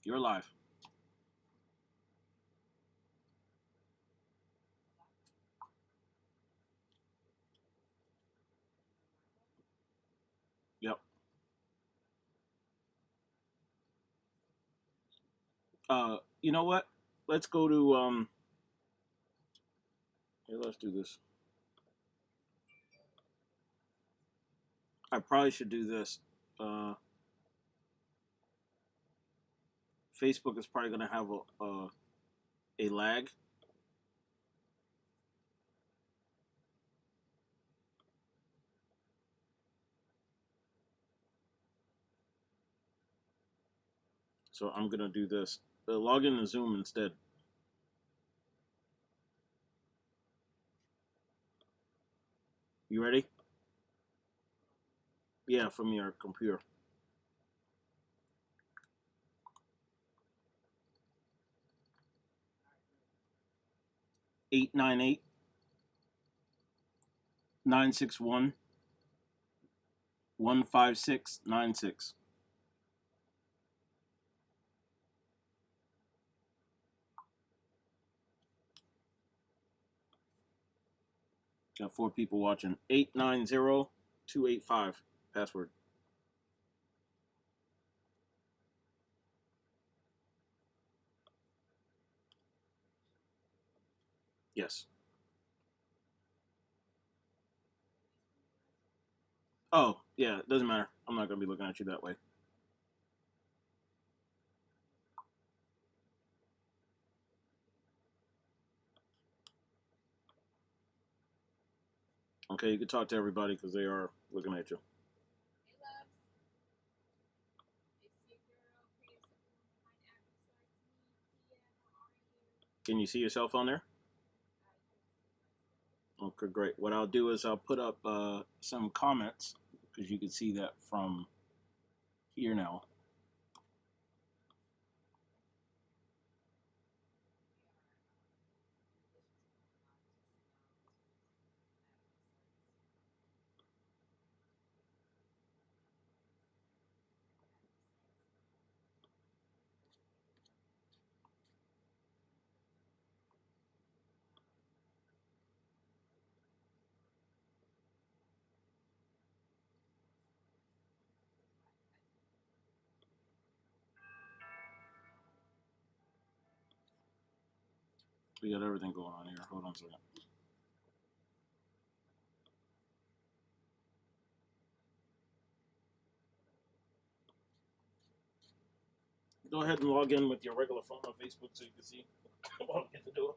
You're live. Yep. You know what? Let's go to here, let's do this. I probably should do this. Uh, Facebook is probably gonna have a lag. So I'm gonna do this. Log in to Zoom instead. You ready? Yeah, from your computer. 898-961-15696. Got 4 people watching. 890-285 password. Yes. Oh, yeah, it doesn't matter. I'm not gonna be looking at you that way. Okay, you can talk to everybody because they are looking at you. Can you see yourself on there? Okay, great. What I'll do is I'll put up some comments because you can see that from here now. We got everything going on here. Hold on a second. Go ahead and log in with your regular phone on Facebook so you can see what I'm getting to do.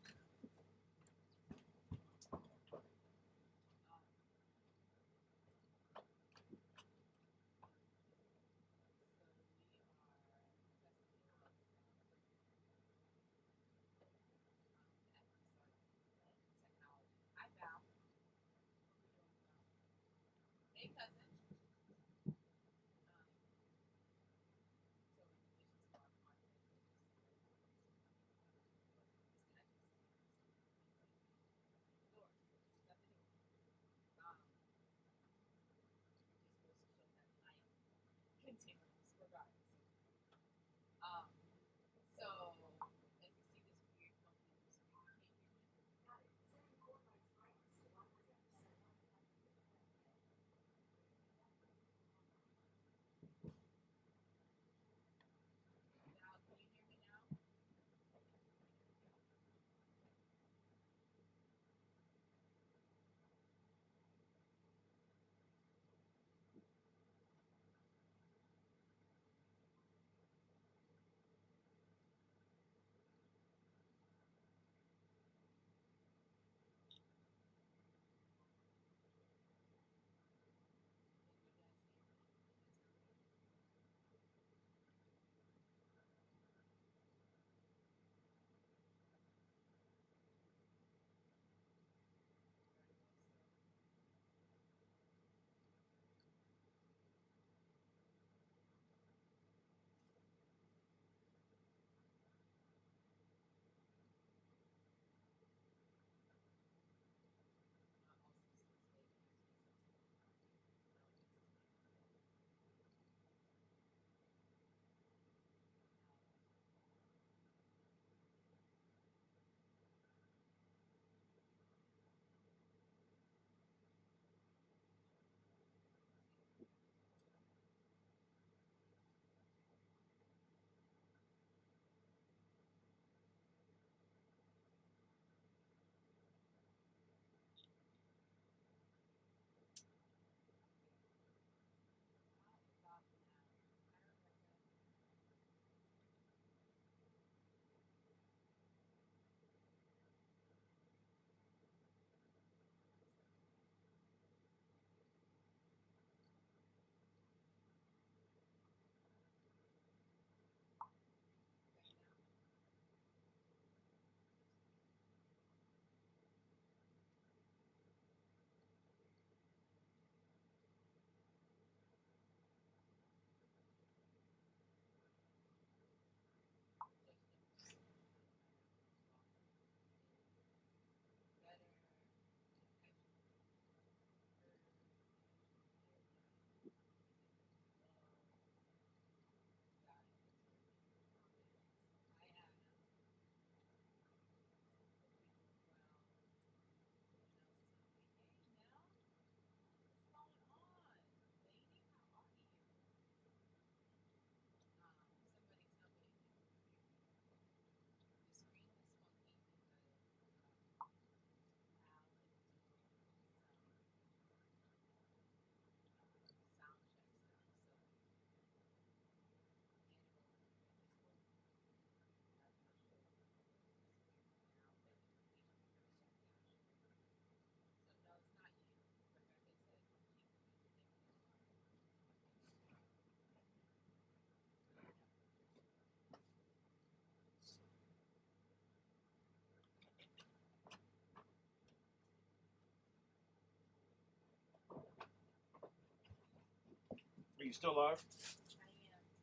you still live?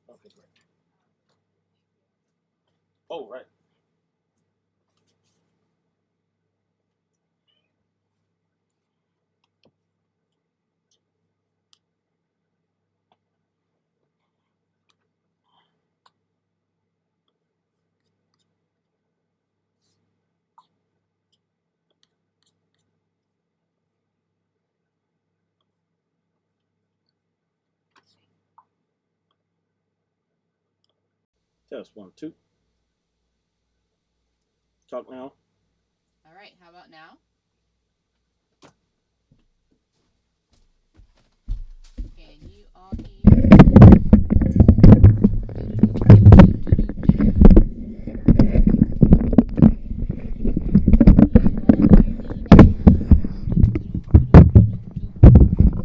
Okay, great. Oh, right. Test 1, 2. Talk now. All right, how about now? Can you all hear?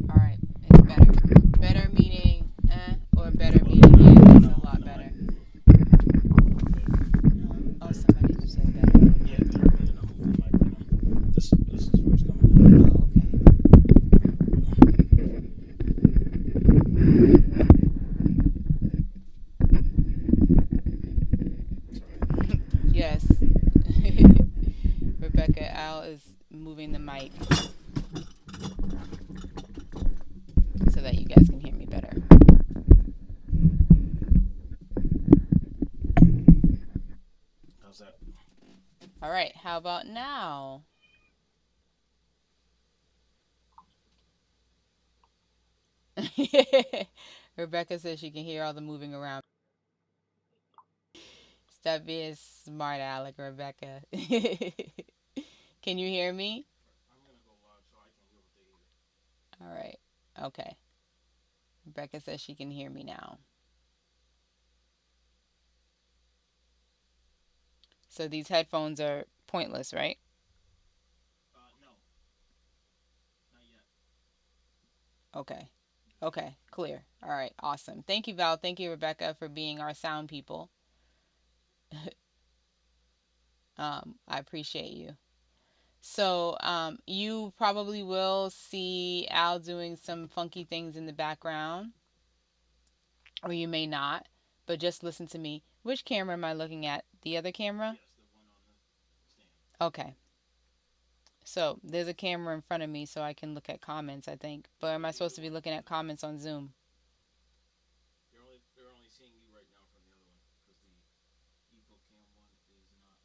All right, it's better. Better meaning or better meaning yeah, it's a lot better. Oh, somebody just said better. Yeah, better meaning I'm moving the mic right now. This is where it's coming out. Oh, okay. Yes. Rebecca Al is moving the mic so that you guys can hear me better. How's that? All right, how about now? Rebecca says she can hear all the moving around. Stop being smart, Alec, Rebecca. Can you hear me? I'm gonna go live so I can hear what they hear. All right. Okay. Rebecca says she can hear me now. So these headphones are pointless, right? No, not yet. Okay. Okay. Clear. All right. Awesome. Thank you, Val. Thank you, Rebecca, for being our sound people. I appreciate you. So, you probably will see Al doing some funky things in the background, or you may not, but just listen to me. Which camera am I looking at? The other camera? Yes, the one on the stand. Okay. So, there's a camera in front of me so I can look at comments, I think. But am I supposed to be looking at comments on Zoom? They're only seeing you right now from the other one because the EcoCam one is not up.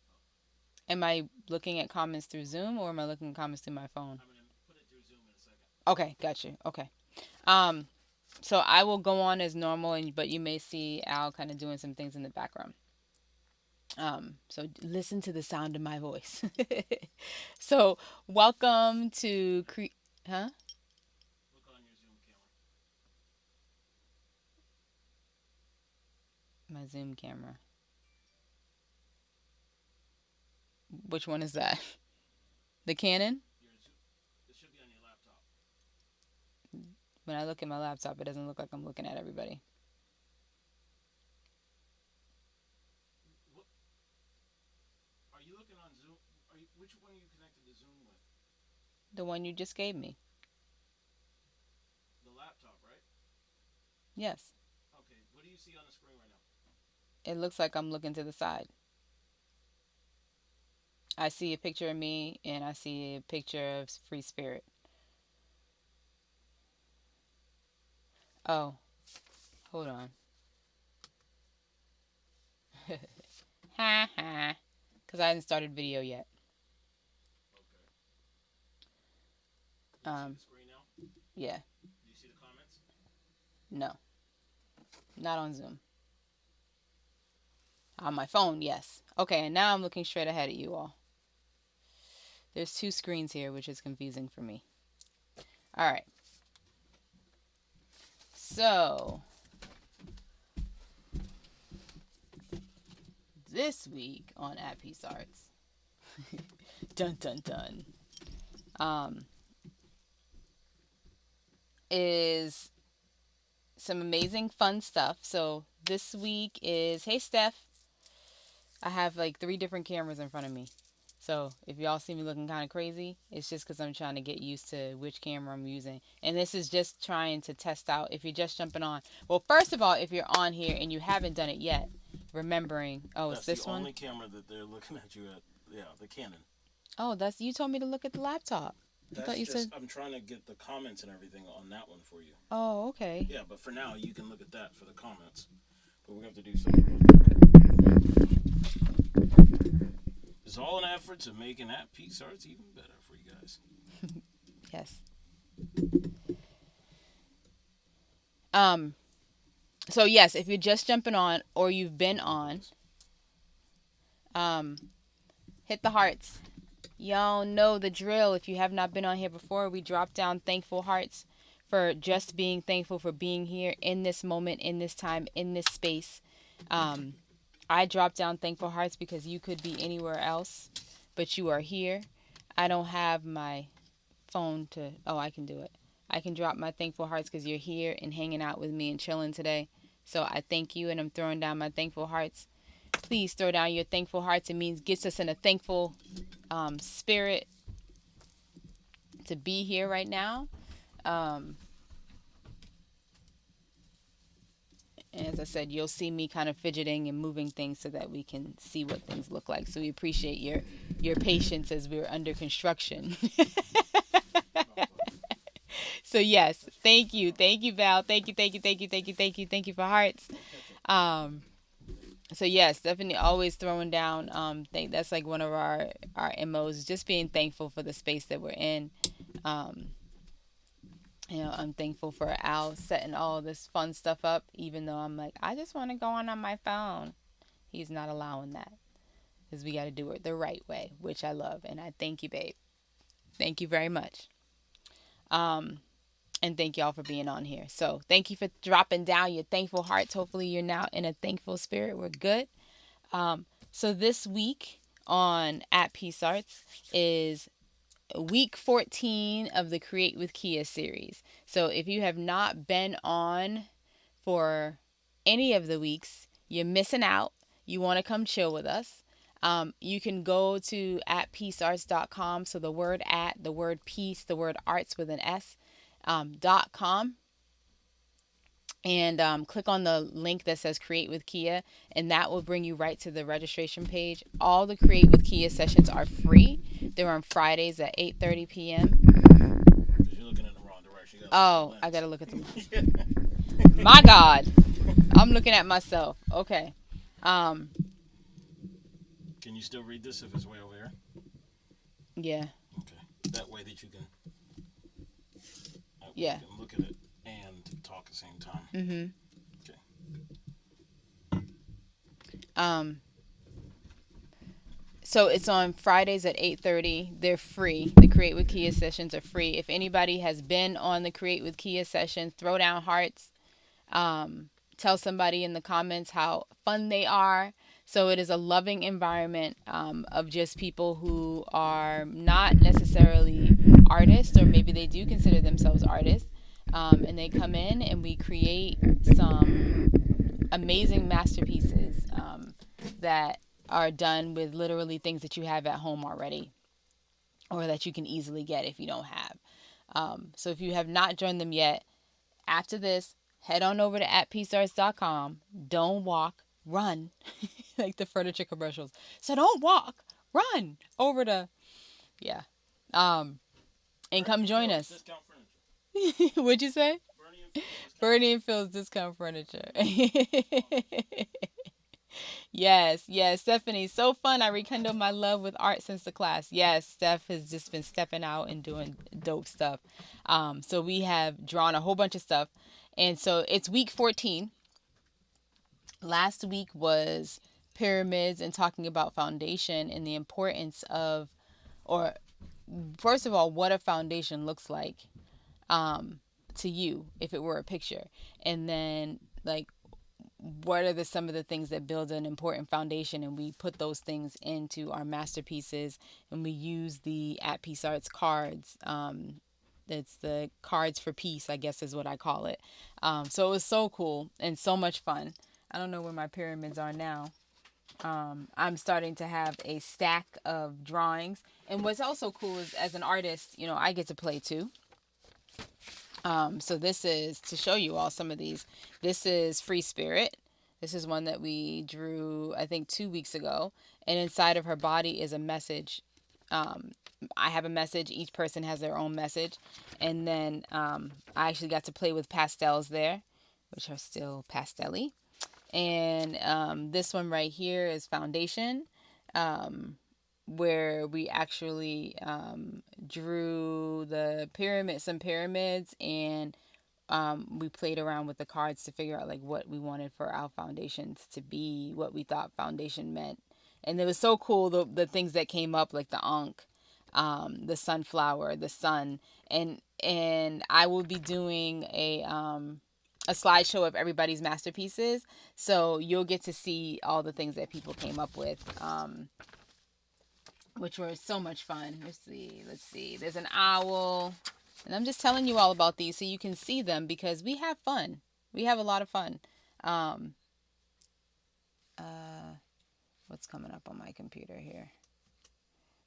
Am I looking at comments through Zoom or am I looking at comments through my phone? I'm gonna put it through Zoom in a second. Okay, got you. Okay. Um, so I will go on as normal, but you may see Al kind of doing some things in the background. So listen to the sound of my voice. So welcome to huh? Look on your Zoom camera. My Zoom camera. Which one is that? The Canon? It should be on your laptop. When I look at my laptop, it doesn't look like I'm looking at everybody. What? Are you looking on Zoom? Which one are you connected to Zoom with? The one you just gave me. The laptop, right? Yes. Okay. What do you see on the screen right now? It looks like I'm looking to the side. I see a picture of me and I see a picture of Free Spirit. Oh, hold on. Ha ha. Because I hadn't started video yet. Okay. Do you see Um, the screen now? yeah. Do you see the comments? No. Not on Zoom. On my phone, yes. Okay, and now I'm looking straight ahead at you all. There's two screens here, which is confusing for me. All right. So, this week on At Peace Arts, dun dun dun, um, is some amazing fun stuff. So, this week is, hey Steph, I have like 3 different cameras in front of me. So if y'all see me looking kind of crazy, it's just because I'm trying to get used to which camera I'm using. And this is just trying to test out if you're just jumping on. Well, first of all, if you're on here and you haven't done it yet, remembering, oh, it's That's the this one. only camera that they're looking at you at. Yeah, the Canon. Oh, that's you told me to look at the laptop. I That's thought you just said. I'm trying to get the comments and everything on that one for you. Oh, okay. Yeah, but for now you can look at that for the comments. But we have to do something real quick. It's all an effort to make an at Peace Arts even better for you guys. Yes. Um. So yes, if you're just jumping on or you've been on, um, hit the hearts. Y'all know the drill. If you have not been on here before, we drop down thankful hearts for just being thankful for being here in this moment, in this time, in this space. Um, I drop down thankful hearts because you could be anywhere else, but you are here. I don't have my phone to. Oh, I can do it. I can drop my thankful hearts because you're here and hanging out with me and chilling today. So I thank you, and I'm throwing down my thankful hearts. Please throw down your thankful hearts. It means gets us in a thankful spirit to be here right now. Um, and as I said, you'll see me kind of fidgeting and moving things so that we can see what things look like. So we appreciate your patience as we're under construction. So yes, thank you, Val, thank you for hearts. Um, so yes, definitely always throwing down. Think that's like one of our MOs, just being thankful for the space that we're in. Um, I'm thankful for Al setting all this fun stuff up, even though I'm like, I just want to go on my phone. He's not allowing that because we got to do it the right way, which I love. And I thank you, babe. Thank you very much. Um, and thank y'all for being on here. So thank you for dropping down your thankful hearts. Hopefully you're now in a thankful spirit. We're good. So this week on At Peace Arts is week 14 of the Create with Kyia series. So if you have not been on for any of the weeks, you're missing out. You want to come chill with us. You can go to atpeacearts.com. So the word at, the word peace, the word arts with an S, .com. And click on the link that says Create with Kyia, and that will bring you right to the registration page. All the Create with Kyia sessions are free. They're on Fridays at 8:30 p.m. Because you're looking in the wrong direction. Oh, I gotta look at them. My God, I'm looking at myself. Okay. Um. Can you still read this if it's way over here? Yeah. Okay. That way that you can. Yeah. You can look at it and talk at the same time. Mhm. Okay. Um. So it's on Fridays at 8:30. They're free. The Create with Kyia sessions are free. If anybody has been on the Create with Kyia sessions, throw down hearts. Tell somebody in the comments how fun they are. So it is a loving environment of just people who are not necessarily artists, or maybe they do consider themselves artists. And they come in and we create some amazing masterpieces that are done with literally things that you have at home already, or that you can easily get if you don't have. So if you have not joined them yet, after this, head on over to atpeacearts.com. Don't walk, run, like the furniture commercials. So don't walk, run over to, yeah, and come join us. Discount furniture. What'd you say? Bernie and Phil's discount furniture. Yes, yes, Stephanie. So fun. I rekindled my love with art since the class. Yes, Steph has just been stepping out and doing dope stuff. So we have drawn a whole bunch of stuff. And so it's week 14. Last week was pyramids and talking about foundation and the importance of, or first of all, what a foundation looks like to you if it were a picture. And then, like, what are some of the things that build an important foundation, and we put those things into our masterpieces, and we use the At Peace Arts cards. It's the cards for peace, I guess is what I call it. So it was so cool and so much fun. I don't know where my pyramids are now. I'm starting to have a stack of drawings. And what's also cool is, as an artist, I get to play too. So this is to show you all some of these. This is Free Spirit. This is one that we drew, I think, 2 weeks ago. And inside of her body is a message. Um, I have a message. Each person has their own message. And then I actually got to play with pastels there, which are still pastel-y. And this one right here is Foundation, where we actually drew some pyramids, and we played around with the cards to figure out like what we wanted for our foundations to be, what we thought foundation meant. And it was so cool, the things that came up, like the ankh, the sunflower, the sun. And I will be doing a slideshow of everybody's masterpieces, so you'll get to see all the things that people came up with, which were so much fun. Let's see. There's an owl, and I'm just telling you all about these so you can see them, because we have fun. We have a lot of fun. Um, uh, what's coming up on my computer here?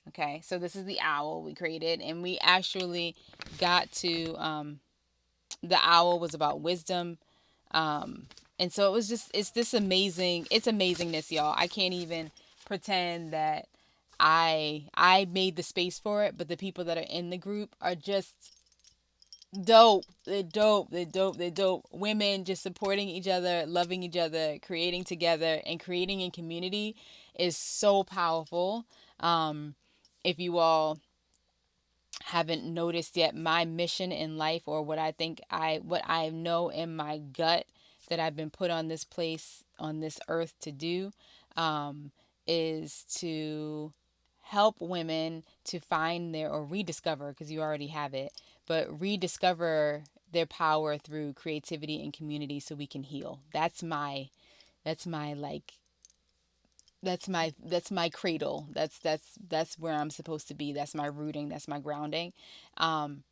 Okay, so this is the owl we created, and we actually got to. The owl was about wisdom, and so it's this amazing. It's amazingness, y'all. I can't even pretend that I made the space for it, but the people that are in the group are just dope. They're dope. They're dope. They're dope. Women just supporting each other, loving each other, creating together, and creating in community is so powerful. Um, if you all haven't noticed yet, my mission in life, or what I know in my gut that I've been put on this place, on this earth to do, um, is to help women to find their, or rediscover, because you already have it, but rediscover their power through creativity and community so we can heal. That's my like that's my cradle. That's where I'm supposed to be. That's my rooting. That's my grounding. Um,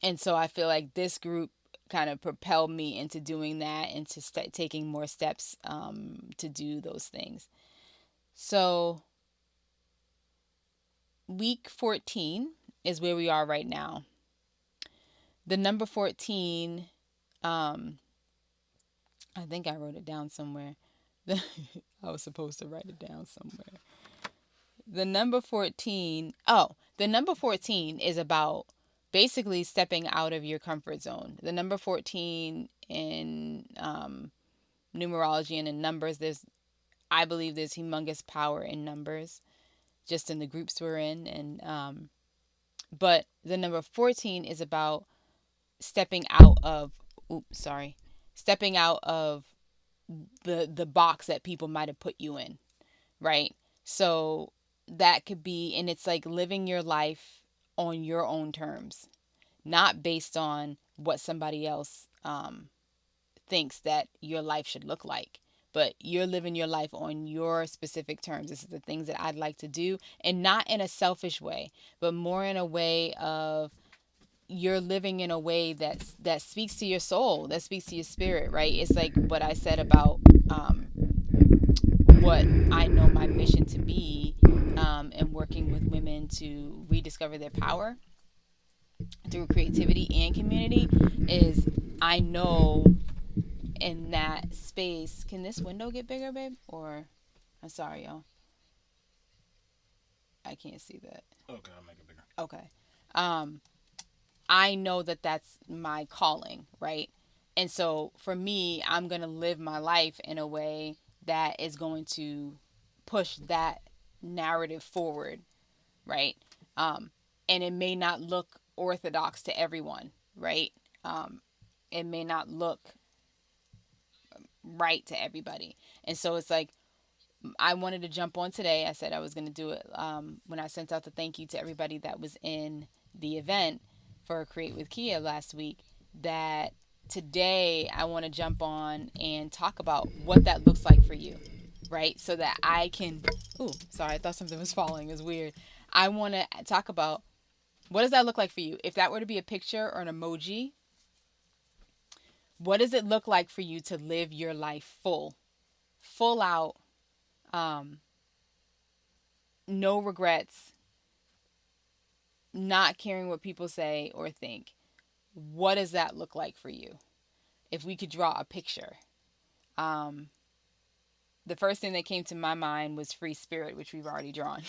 and so I feel like this group kind of propelled me into doing that, and to taking more steps to do those things. So week 14 is where we are right now. The number 14, um, I think I wrote it down somewhere. I was supposed to write it down somewhere. The number 14 is about basically stepping out of your comfort zone. The number 14 in numerology and in numbers, I believe there's humongous power in numbers, just in the groups we're in. And but the number 14 is about stepping out of, stepping out of the box that people might have put you in, right? So that could be, and it's like living your life on your own terms, not based on what somebody else thinks that your life should look like. But you're living your life on your specific terms. This is the things that I'd like to do, and not in a selfish way, but more in a way of, you're living in a way that speaks to your soul, that speaks to your spirit, right? It's like what I said about what I know my mission to be, and working with women to rediscover their power through creativity and community, is I know in that space. Can this window get bigger, babe? Or, I'm sorry, y'all. I can't see that. Okay, I'll make it bigger. Okay. Um, I know that that's my calling, right? And so for me, I'm going to live my life in a way that is going to push that narrative forward, right? Um, and it may not look orthodox to everyone, right? Um, it may not look right to everybody. And so it's like, I wanted to jump on today. I said I was going to do it when I sent out the thank you to everybody that was in the event for Create with Kyia last week. That today I want to jump on and talk about what that looks like for you, right? So that I can. Ooh, sorry, I thought something was falling. It's weird. I want to talk about, what does that look like for you? If that were to be a picture or an emoji, what does it look like for you to live your life full out, Um, no regrets, not caring what people say or think. What does that look like for you? If we could draw a picture. Um, the first thing that came to my mind was free spirit, which we've already drawn.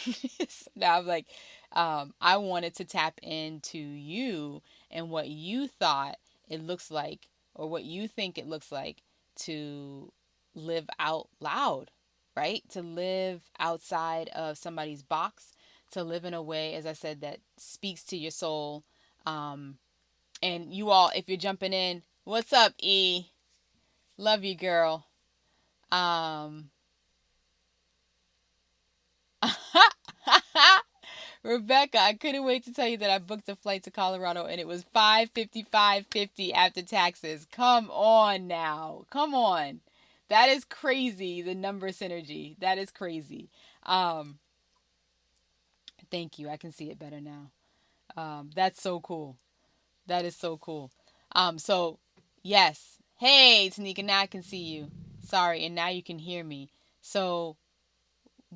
So now I'm like, I wanted to tap into you and what you thought it looks like, or what you think it looks like to live out loud, right? To live outside of somebody's box, to live in a way, as I said, that speaks to your soul. Um, and you all, if you're jumping in, what's up, E? Love you, girl. Um, Rebecca, I couldn't wait to tell you that I booked a flight to Colorado and it was $555.50 after taxes. Come on now. Come on. That is crazy, the number synergy. That is crazy. Um, Thank you. I can see it better now. That's so cool. That is so cool. So yes. Hey, Tanika, now I can see you. Sorry, and now you can hear me. So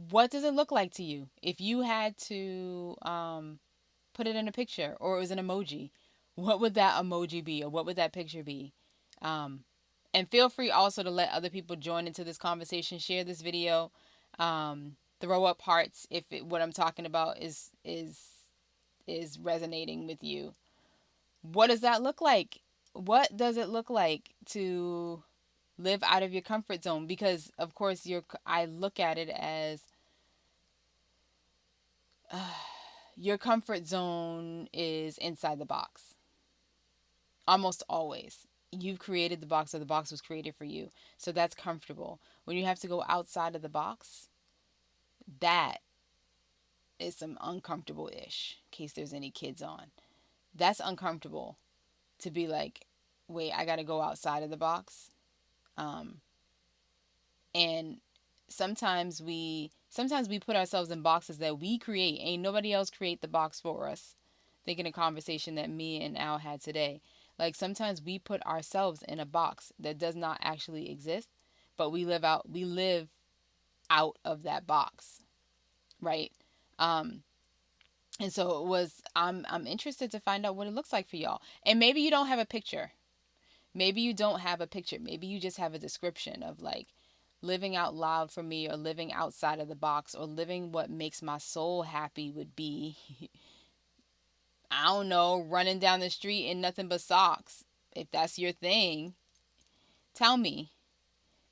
what does it look like to you? If you had to put it in a picture or it was an emoji, what would that emoji be or what would that picture be? Um, and feel free also to let other people join into this conversation. Share this video. Throw up hearts if what I'm talking about is resonating with you. What does that look like? What does it look like to live out of your comfort zone? Because of course, I look at it as your comfort zone is inside the box. Almost always. You've created the box or the box was created for you. So that's comfortable. When you have to go outside of the box, that is some uncomfortable ish, in case there's any kids on. That's uncomfortable to be like, wait, I got to go outside of the box. Um, and sometimes we put ourselves in boxes that we create. Ain't nobody else create the box for us. Thinking a conversation that me and Al had today. Like sometimes we put ourselves in a box that does not actually exist, but we live out of that box, right? Um, and so it was. I'm interested to find out what it looks like for y'all. And maybe you don't have a picture. Maybe you don't have a picture. Maybe you just have a description of like living out loud for me, or living outside of the box, or living what makes my soul happy would be I don't know, running down the street in nothing but socks. If that's your thing, tell me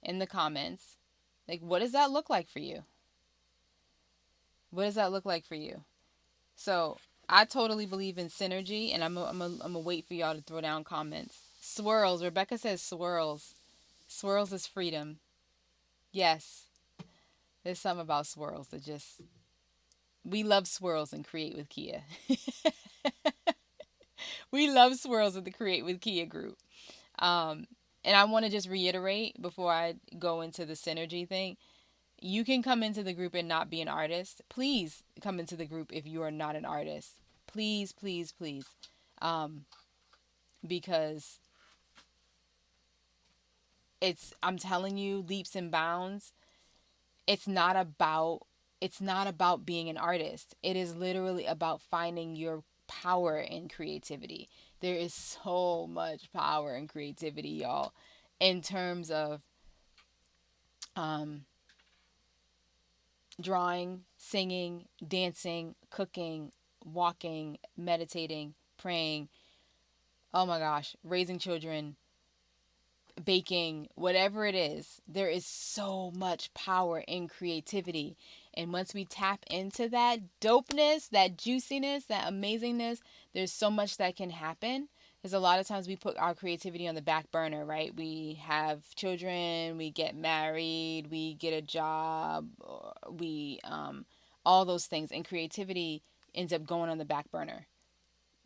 in the comments. Like, what does that look like for you? What does that look like for you? So, I totally believe in synergy, and I'm a wait for y'all to throw down comments. Swirls. Rebecca says swirls. Swirls is freedom. Yes, there's something about swirls that just. We love swirls and Create with Kyia. We love swirls at the Create with Kyia group. Um, and I want to just reiterate before I go into the synergy thing. You can come into the group and not be an artist. Please come into the group if you are not an artist. Please, please, please. Um, because I'm telling you, leaps and bounds. It's not about it's not about being an artist. It is literally about finding your power in creativity. There is so much power in creativity, y'all, in terms of um, drawing, singing, dancing, cooking, walking, meditating, praying. Oh my gosh, raising children, baking, whatever it is, there is so much power in creativity. And once we tap into that dopeness, that juiciness, that amazingness, there's so much that can happen. Because a lot of times we put our creativity on the back burner, right? We have children, we get married, we get a job, all those things, and creativity ends up going on the back burner.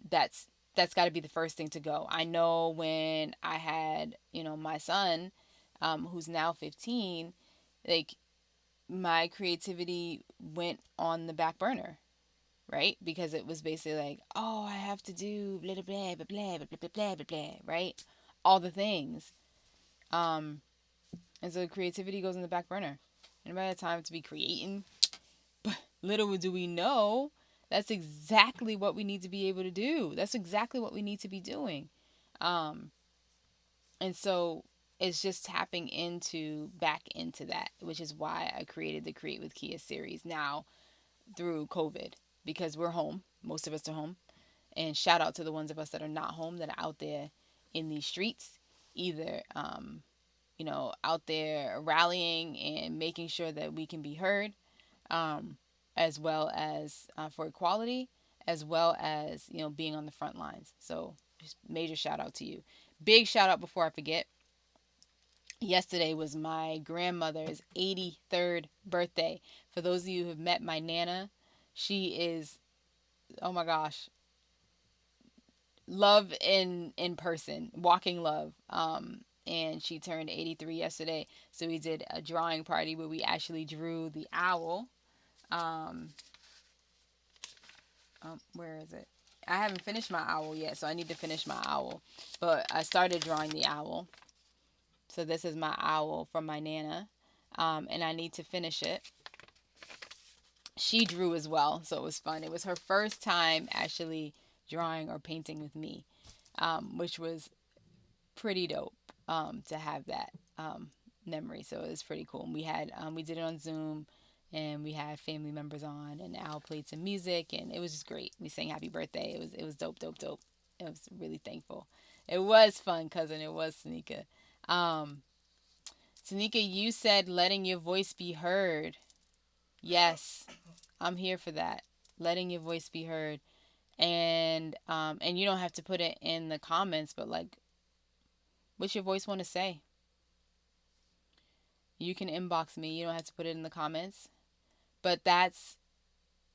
that's that's got to be the first thing to go. I know when I had, my son, who's now 15, like my creativity went on the back burner, right? Because it was basically like, oh, I have to do blah blah blah blah blah blah blah blah blah, blah, right? All the things. And so creativity goes in the back burner. Anybody have time to be creating? But little do we know, that's exactly what we need to be able to do. That's exactly what we need to be doing. Um, and so it's just tapping into back into that, which is why I created the Create with Kyia series now through COVID, because we're home. Most of us are home. And shout out to the ones of us that are not home, that are out there in these streets, either out there rallying and making sure that we can be heard, um, as well as for equality, as well as being on the front lines. So just major shout out to you. Big shout out before I forget. Yesterday was my grandmother's 83rd birthday. For those of you who have met my nana, she is, oh my gosh, love in person, walking love. And she turned 83 yesterday, so we did a drawing party where we actually drew the owl. um, where is it? I haven't finished my owl yet, so I need to finish my owl. But I started drawing the owl. So this is my owl from my nana. And I need to finish it. She drew as well, so it was fun. It was her first time actually drawing or painting with me, which was pretty dope, to have that memory. So it was pretty cool. And we did it on Zoom, and we had family members on, and Al played some music, and it was just great. We sang happy birthday. It was dope, dope, dope. I was really thankful. It was fun, cousin. It was, Tanika. Um, Tanika, you said letting your voice be heard. Yes, I'm here for that. Letting your voice be heard. And you don't have to put it in the comments, but like, what's your voice want to say? You can inbox me. You don't have to put it in the comments. But that's,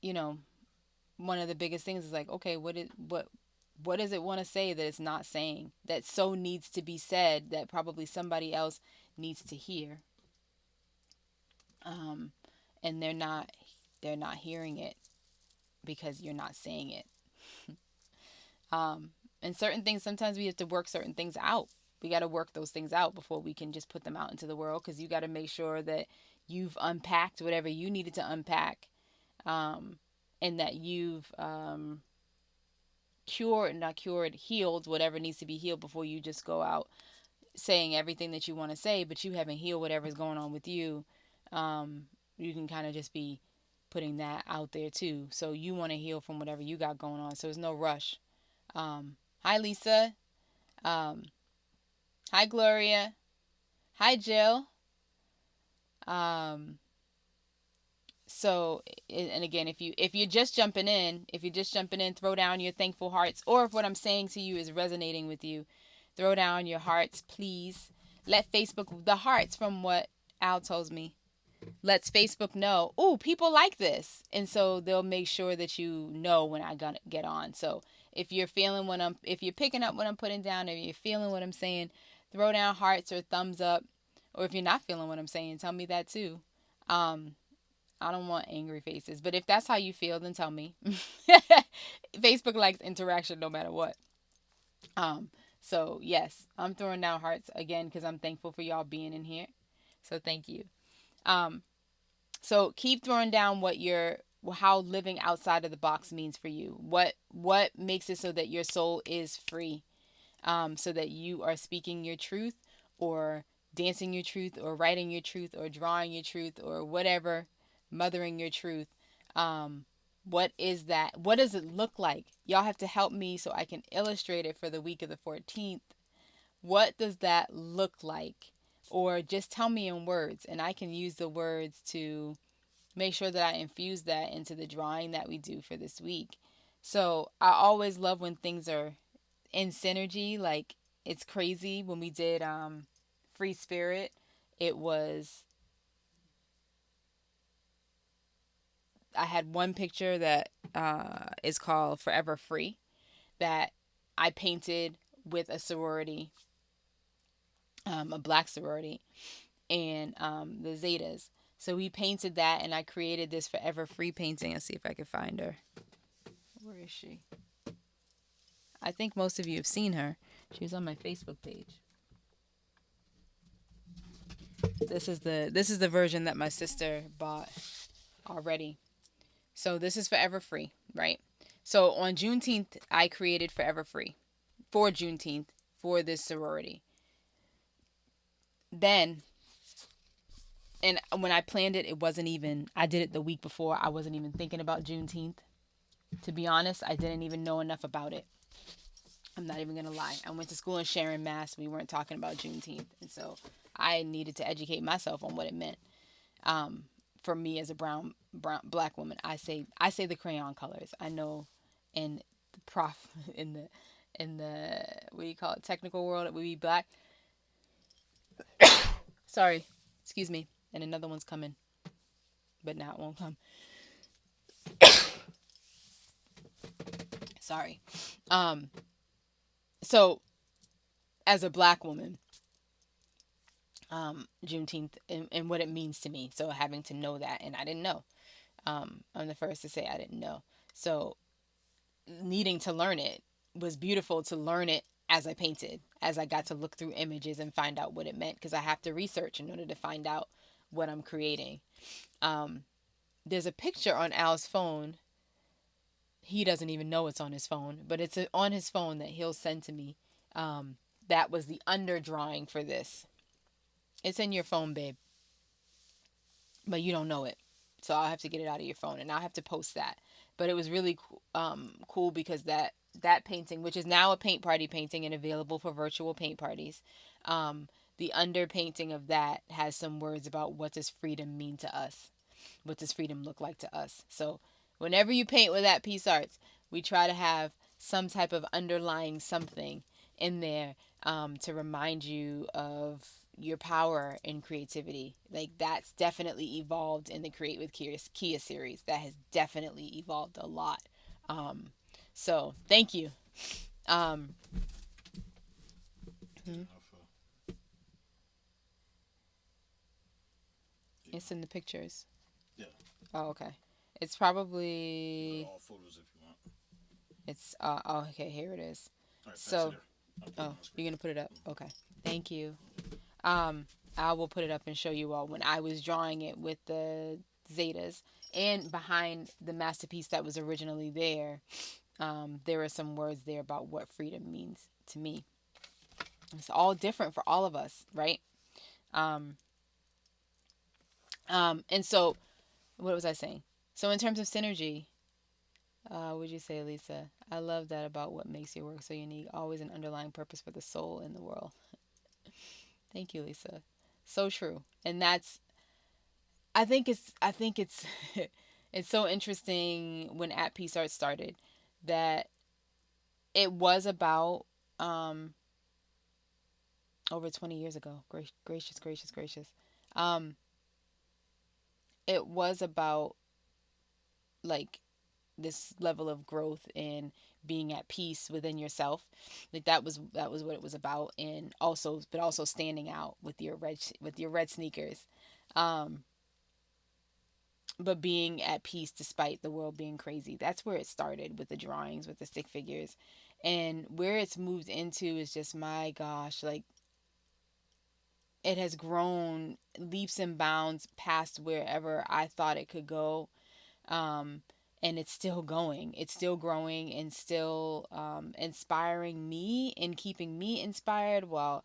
you know, one of the biggest things is like, okay, what does it want to say that it's not saying, that so needs to be said, that probably somebody else needs to hear, um, and they're not hearing it because you're not saying it. Um, and certain things, sometimes we have to work certain things out. We got to work those things out before we can just put them out into the world, because you got to make sure that you've unpacked whatever you needed to unpack, um, and that you've cured, not cured, healed whatever needs to be healed before you just go out saying everything that you want to say, but you haven't healed whatever's going on with you. You can kind of just be putting that out there too. So you want to heal from whatever you got going on. So there's no rush. Hi, Lisa. Um, Hi, Gloria. Hi, Jill. Um, so, and again, if you're just jumping in, throw down your thankful hearts. Or if what I'm saying to you is resonating with you, throw down your hearts, please. Let Facebook, the hearts from what Al tells me, lets Facebook know, oh, people like this. And so they'll make sure that you know when I gonna get on. So if you're picking up what I'm putting down, if you're feeling what I'm saying, throw down hearts or thumbs up. Or if you're not feeling what I'm saying, tell me that too. Um, I don't want angry faces, but if that's how you feel, then tell me. Facebook likes interaction no matter what. Um, so yes, I'm throwing down hearts again because I'm thankful for y'all being in here. So thank you. Um, So keep throwing down how living outside of the box means for you. What makes it so that your soul is free, so that you are speaking your truth, or dancing your truth, or writing your truth, or drawing your truth, or whatever, mothering your truth. Um, what is that? What does it look like? Y'all have to help me so I can illustrate it for the week of the 14th. What does that look like? Or just tell me in words, and I can use the words to make sure that I infuse that into the drawing that we do for this week. So I always love when things are in synergy. Like, it's crazy when we did Free Spirit. It was, I had one picture that is called Forever Free, that I painted with a sorority, a black sorority, and the Zetas. So we painted that, and I created this Forever Free painting. Let's see if I can find her. Where is she? I think most of you have seen her. She was on my Facebook page. This is the version that my sister bought already. So this is Forever Free, right? So on Juneteenth, I created Forever Free for Juneteenth for this sorority. Then, and when I planned it, it wasn't even, I did it the week before. I wasn't even thinking about Juneteenth. To be honest, I didn't even know enough about it. I'm not even going to lie. I went to school in Sharon, Mass. We weren't talking about Juneteenth. And so I needed to educate myself on what it meant. Um, for me as a brown black woman, I say the crayon colors. I know in the prof in the what do you call it, technical world, it would be black. Sorry, excuse me. And another one's coming, but now it won't come. Sorry. Um, so as a black woman, Juneteenth and what it means to me. So having to know that, and I didn't know. I'm the first to say I didn't know. So needing to learn it was beautiful to learn it as I painted, as I got to look through images and find out what it meant because I have to research in order to find out what I'm creating. Um, there's a picture on Al's phone. He doesn't even know it's on his phone, but it's on his phone that he'll send to me. Um, that was the underdrawing for this. It's in your phone, babe, but you don't know it. So I'll have to get it out of your phone and I'll have to post that. But it was really cool because that painting, which is now a paint party painting and available for virtual paint parties, um, the underpainting of that has some words about what does freedom mean to us, what does freedom look like to us. So whenever you paint with that piece arts, we try to have some type of underlying something in there to remind you of your power and creativity. Like that's definitely evolved in the Create with Kyia series. That has definitely evolved a lot. Um, so thank you. Um, Good hmm, enough. it's in the pictures. Yeah. Oh, okay. It's You can go to probably all photos if you want. it's oh, okay, here it is. All right, pass it So, there. I'll put it oh, on the screen. you're gonna put it up. Okay. Thank you. Um, I will put it up and show you all when I was drawing it with the Zetas. And behind the masterpiece that was originally there, there are some words there about what freedom means to me. It's all different for all of us, right? Um, and so, what was I saying? So, in terms of synergy, would you say, Lisa? I love that about what makes your work so unique. Always an underlying purpose for the soul in the world. Thank you, Lisa. So true. And that's I think it's it's so interesting when At Peace Art started that it was about um over 20 years ago. Gracious, gracious, gracious. Um it was about like this level of growth and being at peace within yourself. Like that was what it was about, and also but also standing out with your red sneakers. Um but being at peace despite the world being crazy. That's where it started with the drawings, with the stick figures. And where it's moved into is just, my gosh, like it has grown leaps and bounds past wherever I thought it could go. Um, and it's still going, it's still growing and still inspiring me and keeping me inspired while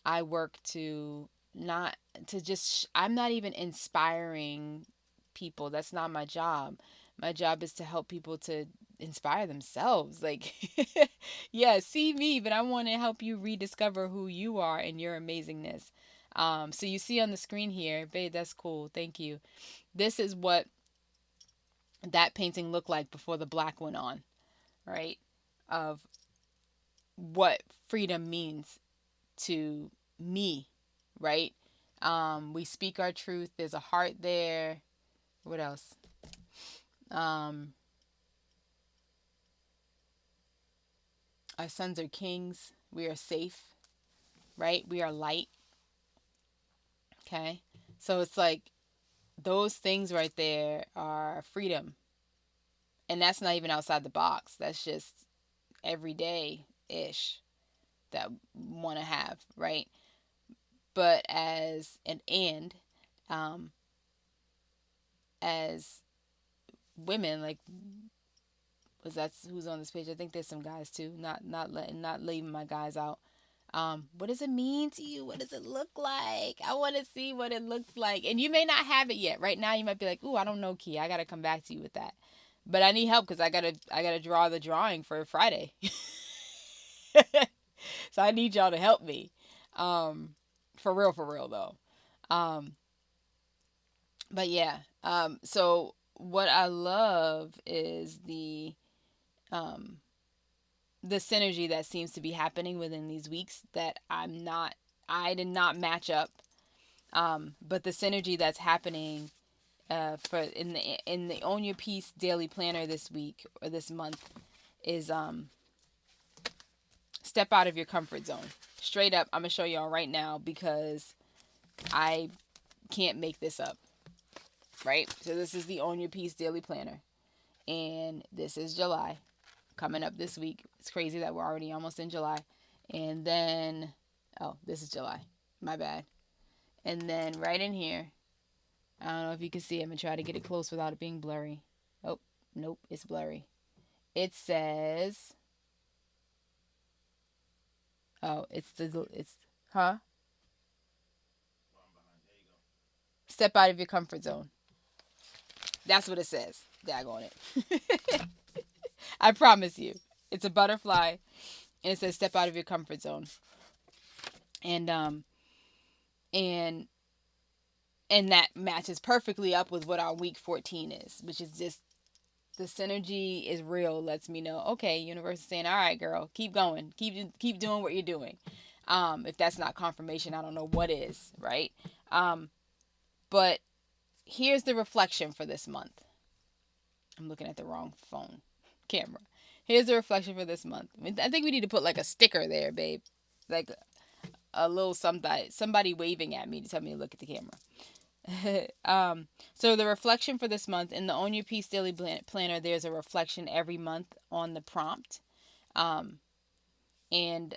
I work to not to just I'm not even inspiring people. That's not my job. My job is to help people to inspire themselves. Like, yeah, see me, but I want to help you rediscover who you are and your amazingness. So you see on the screen here, babe, that's cool. Thank you. This is what that painting looked like before the black went on, right? Of what freedom means to me, right? We speak our truth. There's a heart there. What else? Um, our sons are kings. We are safe, right? We are light. Okay. So it's like those things right there are freedom. And that's not even outside the box. That's just everyday ish that want to have, right? but um, as women, like, was that's who's on this page? I think there's some guys too. Not leaving my guys out. What does it mean to you? What does it look like? I want to see what it looks like. And you may not have it yet. Right now, you might be like, "Ooh, I don't know, Key. I gotta come back to you with that." But I need help because I gotta draw the drawing for Friday. So I need y'all to help me. Um, for real though. Um, but yeah. So what I love is um the synergy that seems to be happening within these weeks that I did not match up. But the synergy that's happening for in the Own Your Peace daily planner this week or this month is step out of your comfort zone. Straight up, I'm gonna show y'all right now because I can't make this up. Right? So this is the Own Your Peace daily planner, and this is July coming up this week. It's crazy that we're already almost in July, and then this is July. My bad. And then right in here, I don't know if you can see. I'm gonna try to get it close without it being blurry. Oh, nope, it's blurry. It says, oh, it's huh? Step out of your comfort zone. That's what it says. Daggone it. I promise you. It's a butterfly and it says step out of your comfort zone. And and that matches perfectly up with what our week 14 is, which is just the synergy is real. Lets me know, okay, universe is saying, all right, girl, keep going, keep doing what you're doing. If that's not confirmation, I don't know what is, right? But here's the reflection for this month. I'm looking at the wrong phone camera. Here's the reflection for this month. I think we need to put like a sticker there, babe, like a little somebody waving at me to tell me to look at the camera. So the reflection for this month in the Own Your Peace Daily Planner, there's a reflection every month on the prompt. Um, and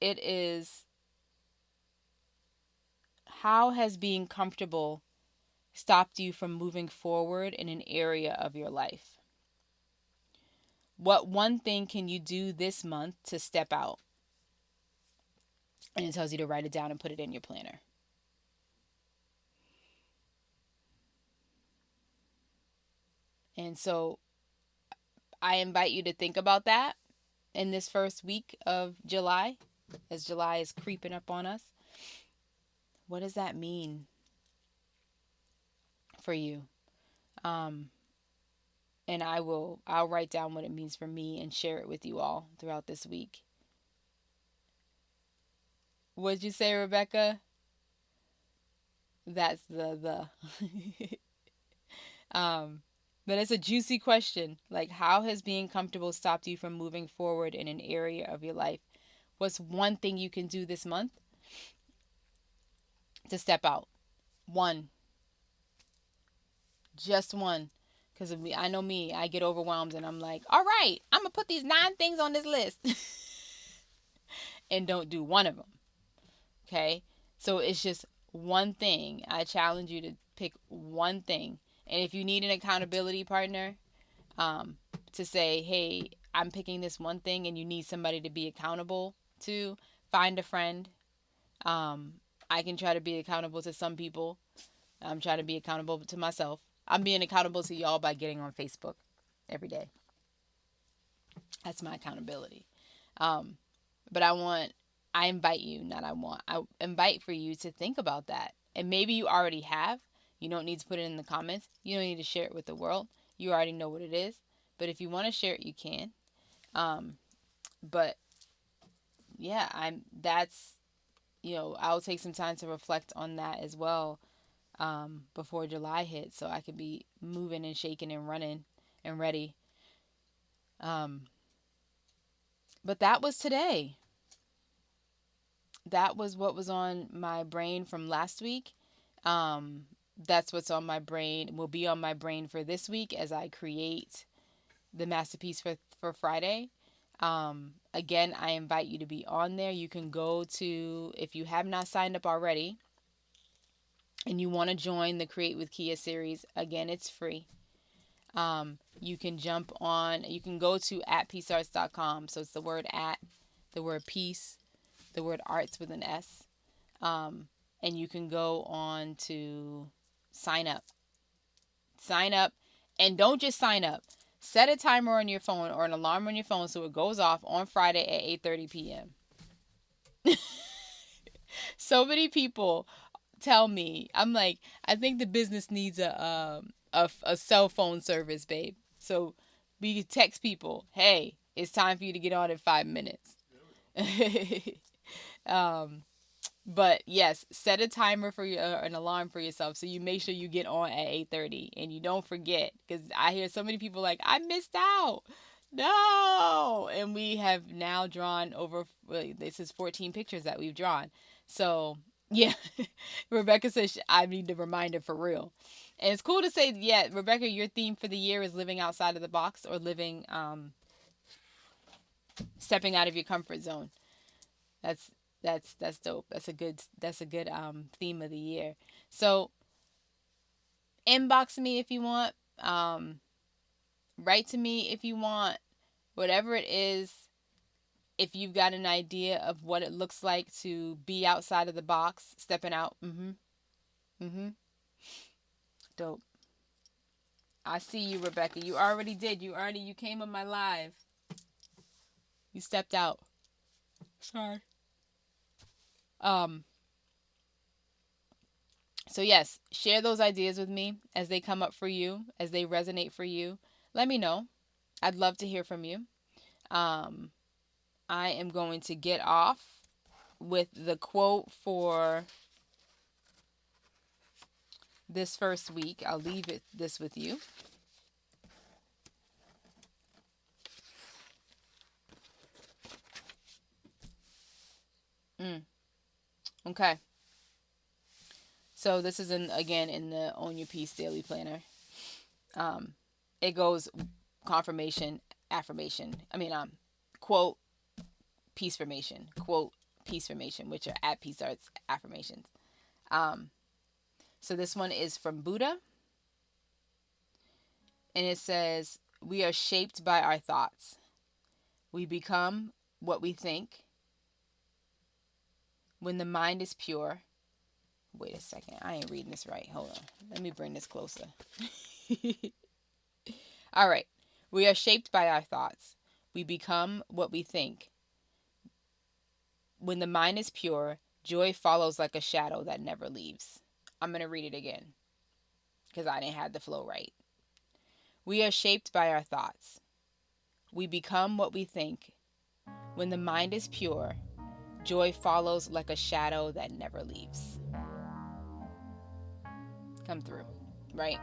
it is, how has being comfortable stopped you from moving forward in an area of your life? What one thing can you do this month to step out? And it tells you to write it down and put it in your planner. And so I invite you to think about that in this first week of July, as July is creeping up on us. What does that mean for you? Um, and I'll write down what it means for me and share it with you all throughout this week. What'd you say, Rebecca? That's the but it's a juicy question. Like, how has being comfortable stopped you from moving forward in an area of your life? What's one thing you can do this month to step out? One. Just one. Because I know me, I get overwhelmed and I'm like, all right, I'm going to put these 9 things on this list and don't do one of them. Okay? So it's just one thing. I challenge you to pick one thing. And if you need an accountability partner, to say, hey, I'm picking this one thing and you need somebody to be accountable to, find a friend. I can try to be accountable to some people. I'm trying to be accountable to myself. I'm being accountable to y'all by getting on Facebook every day. That's my accountability. But I invite you, I invite for you to think about that. And maybe you already have. You don't need to put it in the comments. You don't need to share it with the world. You already know what it is. But if you want to share it, you can. But yeah, I'll take some time to reflect on that as well, before July hits, so I could be moving and shaking and running and ready. But that was today. That was what was on my brain from last week. That's what's on my brain, will be on my brain for this week as I create the masterpiece for Friday. Again, I invite you to be on there. You can go to, if you have not signed up already and you want to join the Create with Kyia series, again, it's free. You can jump on, you can go to @peacearts.com. So it's the word at, the word peace, the word arts with an S. And you can go on to sign up. Sign up, and don't just sign up. Set a timer on your phone or an alarm on your phone so it goes off on Friday at 8:30 p.m. So many people tell me, I'm like, I think the business needs a cell phone service, babe. So we can text people, hey, it's time for you to get on in 5 minutes. um, But yes, set a timer for your an alarm for yourself so you make sure you get on at 8:30 and you don't forget, because I hear so many people like, I missed out. No, and we have now drawn over. Well, this is 14 pictures that we've drawn. So yeah, Rebecca says I need the reminder for real, and it's cool to say, yeah, Rebecca, your theme for the year is living outside of the box, or living, stepping out of your comfort zone. That's that's dope. That's a good theme of the year. So inbox me if you want. Um, Write to me if you want. Whatever it is, if you've got an idea of what it looks like to be outside of the box, stepping out. Mhm. Dope. I see you, Rebecca. You already did. You came on my live. You stepped out. Sorry. Um. So yes, share those ideas with me as they come up for you, as they resonate for you. Let me know. I'd love to hear from you. Um, I am going to get off with the quote for this first week. I'll leave this with you. Mm, okay. So this is again in the Own Your Peace Daily Planner. Um, it goes confirmation, affirmation. Quote, peace formation. Quote, peace formation, which are at Peace Arts affirmations. Um, so this one is from Buddha, and it says, "We are shaped by our thoughts. We become what we think. When the mind is pure." Wait a second. I ain't reading this right. Hold on. Let me bring this closer. All right. We are shaped by our thoughts. We become what we think. When the mind is pure, joy follows like a shadow that never leaves. I'm going to read it again because I didn't have the flow right. We are shaped by our thoughts. We become what we think. When the mind is pure, joy follows like a shadow that never leaves. Come through, right?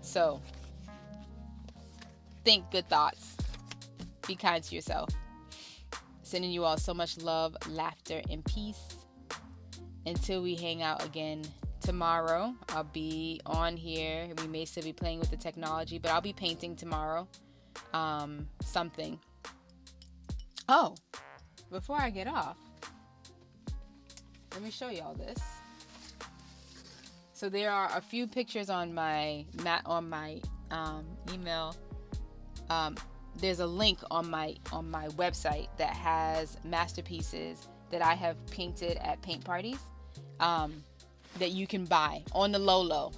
So, think good thoughts. Be kind to yourself. Sending you all so much love, laughter, and peace. Until we hang out again tomorrow, I'll be on here. We may still be playing with the technology, but I'll be painting tomorrow. Something. Oh, before I get off, let me show y'all this. So there are a few pictures on my email. There's a link on my website that has masterpieces that I have painted at paint parties, that you can buy on the low,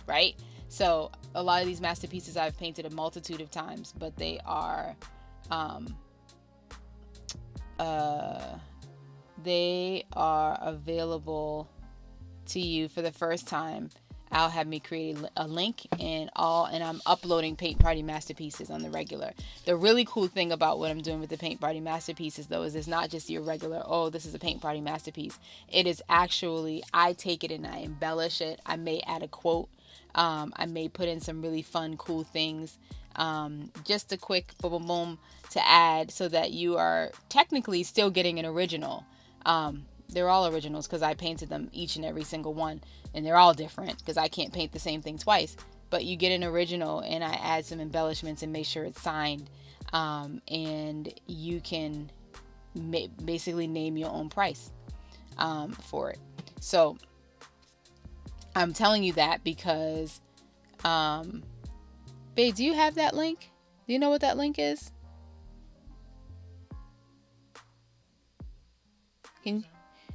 right? So a lot of these masterpieces I've painted a multitude of times, but they are available to you for the first time. I'll have me create a link and I'm uploading Paint Party Masterpieces on the regular. The really cool thing about what I'm doing with the Paint Party Masterpieces, though, is it's not just your regular, oh, this is a Paint Party Masterpiece. It is actually, I take it and I embellish it. I may add a quote. I may put in some really fun, cool things. Just a quick boom, boom, boom to add so that you are technically still getting an original. They're all originals because I painted them each and every single one, and they're all different because I can't paint the same thing twice. but you get an original, and I add some embellishments and make sure it's signed. And you can basically name your own price for it. So I'm telling you that because, um, babe, do you have that link? Do you know what that link is? Can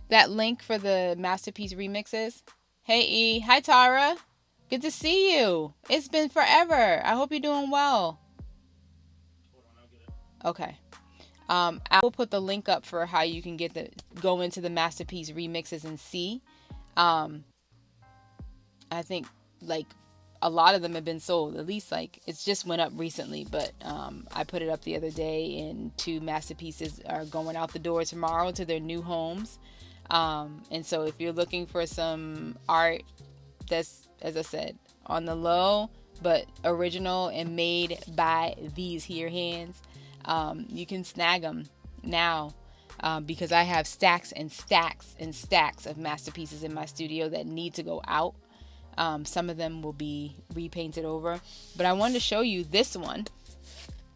that link for the masterpiece remixes? Hey E, hi Tara. Good to see you. It's been forever. I hope you're doing well. Okay. I will put the link up for how you can go into the masterpiece remixes and see. Um, I think like a lot of them have been sold. At least like it's just went up recently, but I put it up the other day, and two masterpieces are going out the door tomorrow to their new homes. And so if you're looking for some art that's, as I said, on the low but original and made by these here hands, you can snag them now. Because I have stacks and stacks and stacks of masterpieces in my studio that need to go out. Some of them will be repainted over, but I wanted to show you this one.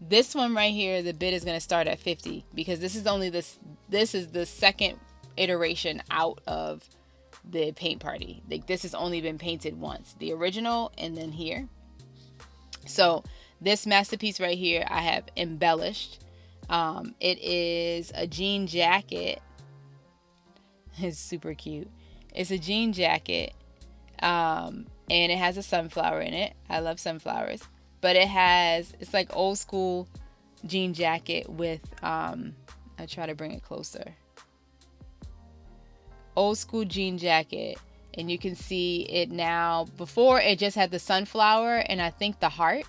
This one right here, the bid is going to start at 50 because this is only this. This is the second iteration out of the paint party. Like this has only been painted once, the original and then here. So this masterpiece right here, I have embellished. It is a jean jacket. It's super cute. It's a jean jacket. And it has a sunflower in it. I love sunflowers. But it's like old school jean jacket with, I try to bring it closer. Old school jean jacket. And you can see it now. Before it just had the sunflower and I think the heart.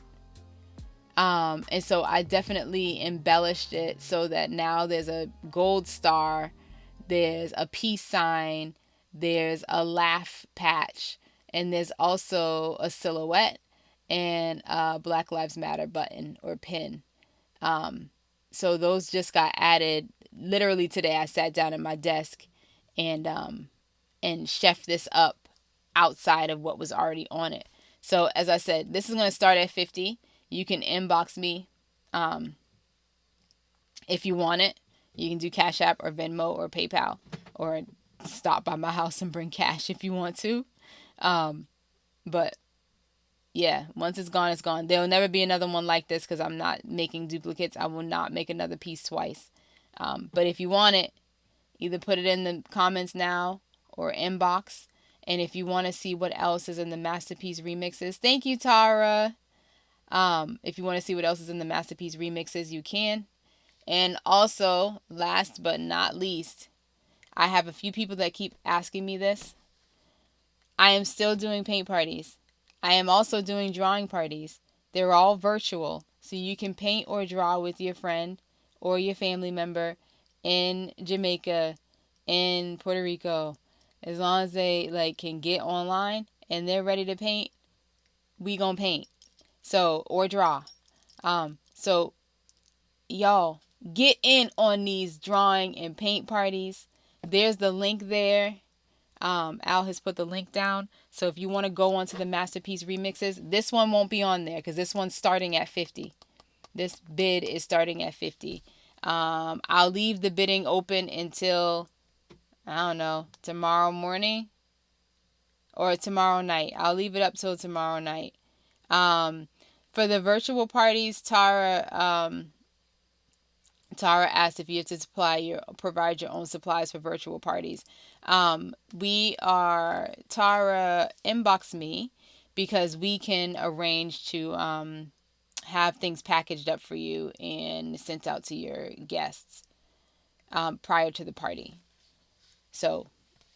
And so I definitely embellished it so that now there's a gold star, there's a peace sign, there's a laugh patch, and there's also a silhouette and a Black Lives Matter button or pin. So those just got added literally today. I sat down at my desk and chefed this up outside of what was already on it. So as I said, this is going to start at 50. You can inbox me if you want it. You can do Cash App or Venmo or PayPal, or stop by my house and bring cash if you want to. But yeah, once it's gone, it's gone. There'll never be another one like this because I'm not making duplicates. I will not make another piece twice. But if you want it, either put it in the comments now or inbox. And if you want to see what else is in the masterpiece remixes, thank you, Tara. If you want to see what else is in the masterpiece remixes, you can. And also, last but not least, I have a few people that keep asking me this. I am still doing paint parties. I am also doing drawing parties. They're all virtual, so you can paint or draw with your friend or your family member in Jamaica, in Puerto Rico. As long as they can get online and they're ready to paint, we gonna paint. So, or draw. So y'all get in on these drawing and paint parties. There's the link there. Al has put the link down. So if you want to go onto the masterpiece remixes, this one won't be on there because this one's starting at 50. This bid is starting at 50. I'll leave the bidding open until, I don't know, tomorrow morning or tomorrow night. I'll leave it up till tomorrow night. For the virtual parties, Tara asked if you have to provide your own supplies for virtual parties. Tara inbox me because we can arrange to have things packaged up for you and sent out to your guests prior to the party. So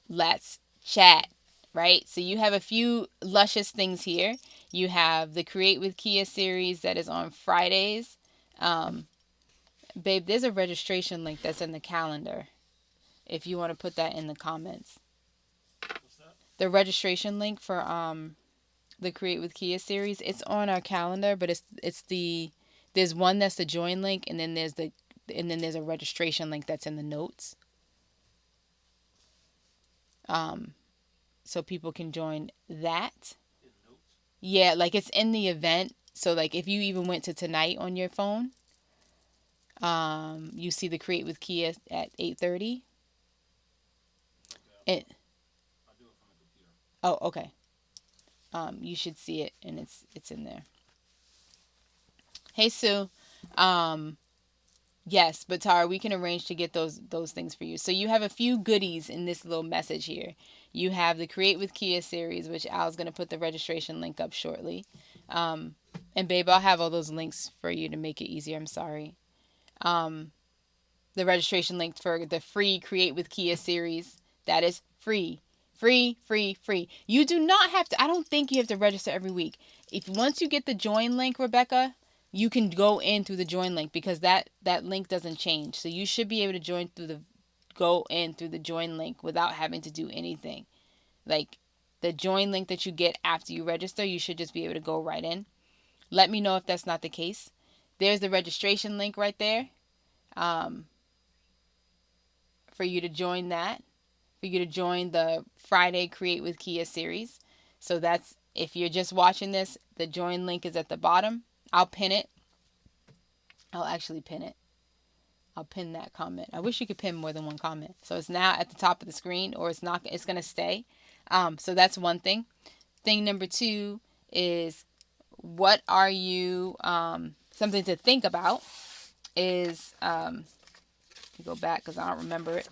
let's chat, right? So you have a few luscious things here. You have the Create with Kyia series that is on Fridays. Babe, there's a registration link that's in the calendar if you want to put that in the comments. What's that? The registration link for the Create with Kyia series, it's on our calendar, but there's one that's the join link, and then there's a registration link that's in the notes. So people can join that. In notes? Yeah, like it's in the event. So like if you even went to tonight on your phone, you see the Create with Kia at 8:30. Okay. It I'll do it from the computer. Oh, okay. You should see it and it's in there. Hey Sue. Um yes, but Tara, we can arrange to get those things for you. So you have a few goodies in this little message here. You have the Create with Kia series, which Al's going to put the registration link up shortly. Um, and babe, I'll have all those links for you to make it easier. I'm sorry. Um, the registration link for the free Create with Kia series. That is free. Free, free, free. You do not have to, I don't think you have to register every week. If once you get the join link, Rebecca, you can go in through the join link because that link doesn't change. So you should be able to go in through the join link without having to do anything. Like the join link that you get after you register, you should just be able to go right in. Let me know if that's not the case. There's the registration link right there. Um, for you to join that, for you to join the Friday Create with Kia series. So that's, if you're just watching this, the join link is at the bottom. I'll pin it. I'll actually pin it. I'll pin that comment. I wish you could pin more than one comment. So it's now at the top of the screen, or it's not. It's gonna stay. So that's one thing. Thing number two is, what are you? Something to think about is, go back because I don't remember it.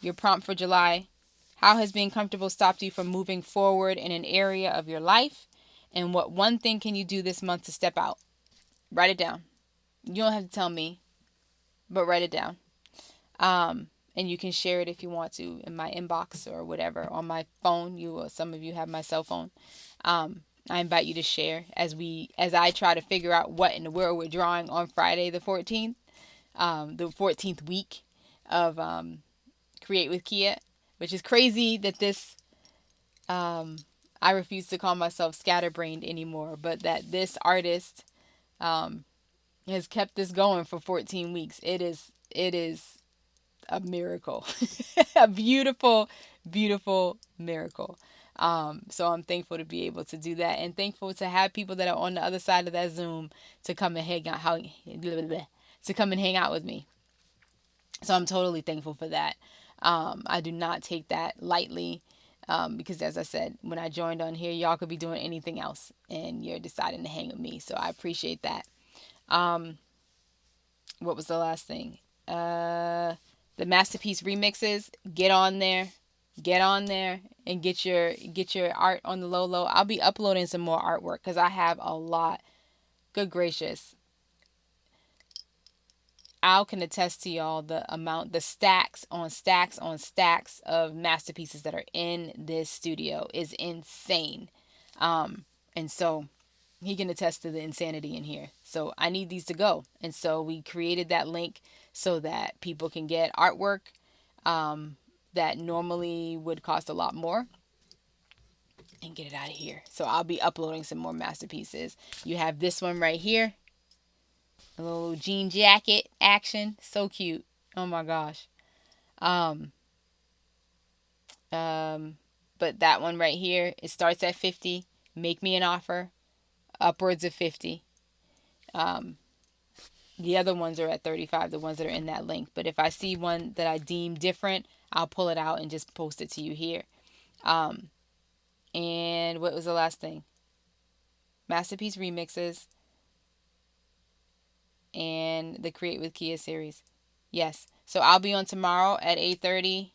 Your prompt for July: how has being comfortable stopped you from moving forward in an area of your life? And what one thing can you do this month to step out? Write it down. You don't have to tell me, but write it down. And you can share it if you want to in my inbox or whatever on my phone. Some of you have my cell phone. I invite you to share as I try to figure out what in the world we're drawing on Friday the 14th, the 14th week of Create with Kia, which is crazy that this I refuse to call myself scatterbrained anymore, but that this artist um, has kept this going for 14 weeks. It is a miracle, a beautiful, beautiful miracle. So I'm thankful to be able to do that, and thankful to have people that are on the other side of that Zoom to come and hang out with me. So I'm totally thankful for that. I do not take that lightly. Because as I said, when I joined on here, y'all could be doing anything else and you're deciding to hang with me. So I appreciate that. Um, what was the last thing? The masterpiece remixes. Get on there, and get your art on the low low. I'll be uploading some more artwork because I have a lot. Good gracious, Al can attest to y'all the stacks on stacks on stacks of masterpieces that are in this studio is insane. And so he can attest to the insanity in here. So I need these to go. And so we created that link so that people can get artwork that normally would cost a lot more and get it out of here. So I'll be uploading some more masterpieces. You have this one right here. A little jean jacket action. So cute. Oh my gosh. Um, um, but that one right here, it starts at 50. Make me an offer. Upwards of 50. Um, the other ones are at 35, the ones that are in that link. But if I see one that I deem different, I'll pull it out and just post it to you here. Um, and what was the last thing? Masterpiece remixes and the Create with Kia series. Yes. So I'll be on tomorrow at 8:30.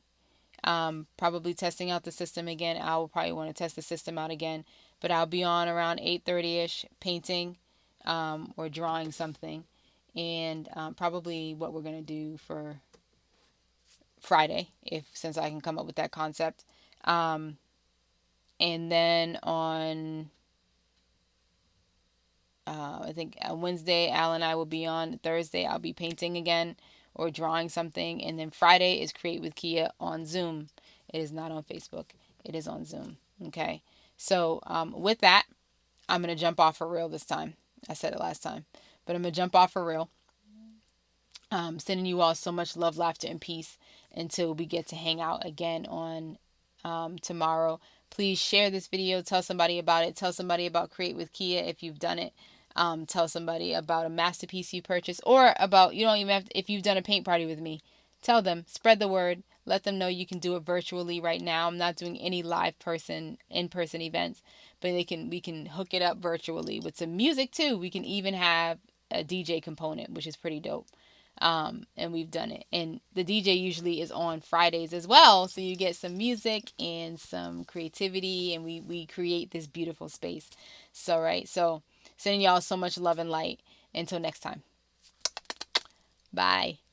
Probably testing out the system again. I will probably want to test the system out again, but I'll be on around 8:30ish, painting or drawing something, and probably what we're gonna do for Friday, if since I can come up with that concept. Um, and then on I think Wednesday, Al and I will be on. Thursday, I'll be painting again or drawing something. And then Friday is Create with Kia on Zoom. It is not on Facebook, it is on Zoom. Okay. So, with that, I'm going to jump off for real this time. I said it last time, but I'm going to jump off for real. Sending you all so much love, laughter, and peace until we get to hang out again on tomorrow. Please share this video. Tell somebody about it. Tell somebody about Create with Kyia if you've done it. Tell somebody about a masterpiece you purchased, or about, you don't even have to, if you've done a paint party with me. Tell them. Spread the word. Let them know you can do it virtually right now. I'm not doing any live in-person events, but we can hook it up virtually with some music too. We can even have a DJ component, which is pretty dope. And we've done it. And the DJ usually is on Fridays as well, so you get some music and some creativity, and we create this beautiful space. So right, so sending y'all so much love and light. Until next time, bye.